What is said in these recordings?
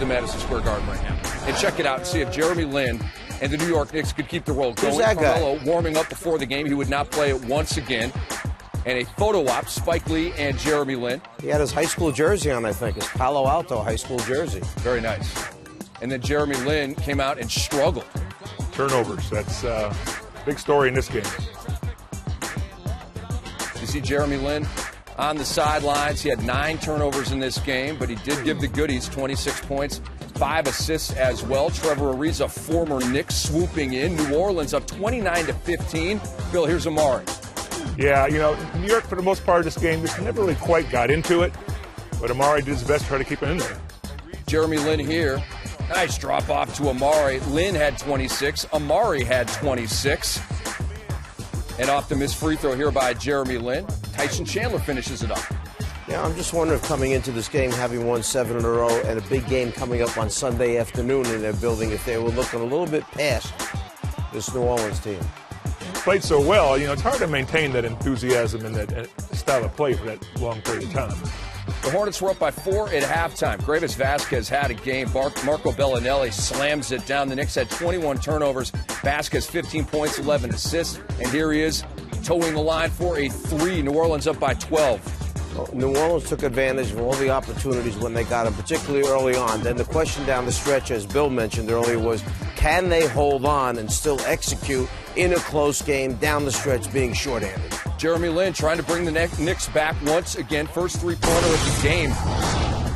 the Madison Square Garden right now. And check it out and see if Jeremy Lin and the New York Knicks could keep the roll going. Carmelo warming up before the game. He would not play it once again. And a photo op, Spike Lee and Jeremy Lin. He had his high school jersey on, I think, his Palo Alto high school jersey. Very nice. And then Jeremy Lin came out and struggled. Turnovers, that's a big story in this game. You see Jeremy Lin on the sidelines. He had 9 turnovers in this game, but he did give the goodies, 26 points, 5 assists as well. Trevor Ariza, former Knicks, swooping in. New Orleans up 29-15. Bill, here's Amari. Yeah, you know, New York, for the most part of this game, just never really quite got into it. But Amari did his best to try to keep it in there. Jeremy Lin here. Nice drop off to Amari. Lin had 26. Amari had 26. And off the missed free throw here by Jeremy Lin. Tyson Chandler finishes it up. Yeah, I'm just wondering if coming into this game, having won 7 in a row, and a big game coming up on Sunday afternoon in their building, if they were looking a little bit past this New Orleans team. Played so well, you know, it's hard to maintain that enthusiasm and that style of play for that long period of time. The Hornets were up by 4 at halftime. Gravis Vasquez had a game. Marco Bellinelli slams it down. The Knicks had 21 turnovers. Vasquez 15 points, 11 assists. And here he is, towing the line for a 3. New Orleans up by 12. Well, New Orleans took advantage of all the opportunities when they got them, particularly early on. Then the question down the stretch, as Bill mentioned earlier, was can they hold on and still execute in a close game down the stretch being shorthanded? Jeremy Lin trying to bring the Knicks back once again. First three-pointer of the game.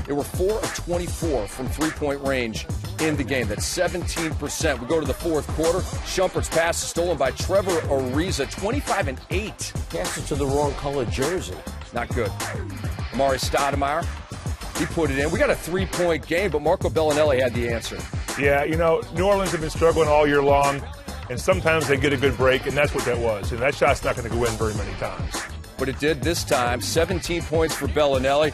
They were 4 of 24 from three-point range in the game. That's 17%. We go to the fourth quarter. Shumpert's pass is stolen by Trevor Ariza. 25-8. Passed it to the wrong color jersey. Not good. Amari Stoudemire, he put it in. We got a 3-point game, but Marco Bellinelli had the answer. Yeah, you know, New Orleans have been struggling all year long, and sometimes they get a good break, and that's what that was. And that shot's not going to go in very many times. But it did this time. 17 points for Bellinelli.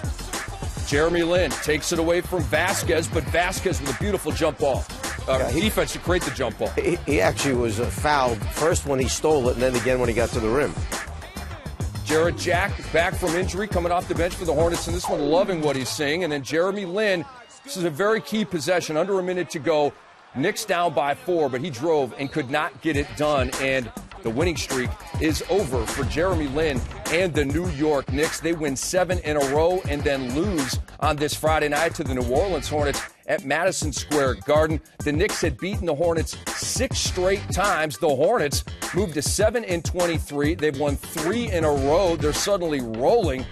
Jeremy Lin takes it away from Vasquez, but Vasquez with a beautiful jump ball. Defense to create the jump ball. He actually was fouled first when he stole it, and then again when he got to the rim. Jarrett Jack back from injury, coming off the bench for the Hornets, and this one loving what he's seeing. And then Jeremy Lin, this is a very key possession, under a minute to go. Knicks down by 4, but he drove and could not get it done. And the winning streak is over for Jeremy Lin and the New York Knicks. They win 7 in a row and then lose on this Friday night to the New Orleans Hornets at Madison Square Garden. The Knicks had beaten the Hornets 6 straight times. The Hornets moved to 7-23. They've won 3 in a row. They're suddenly rolling.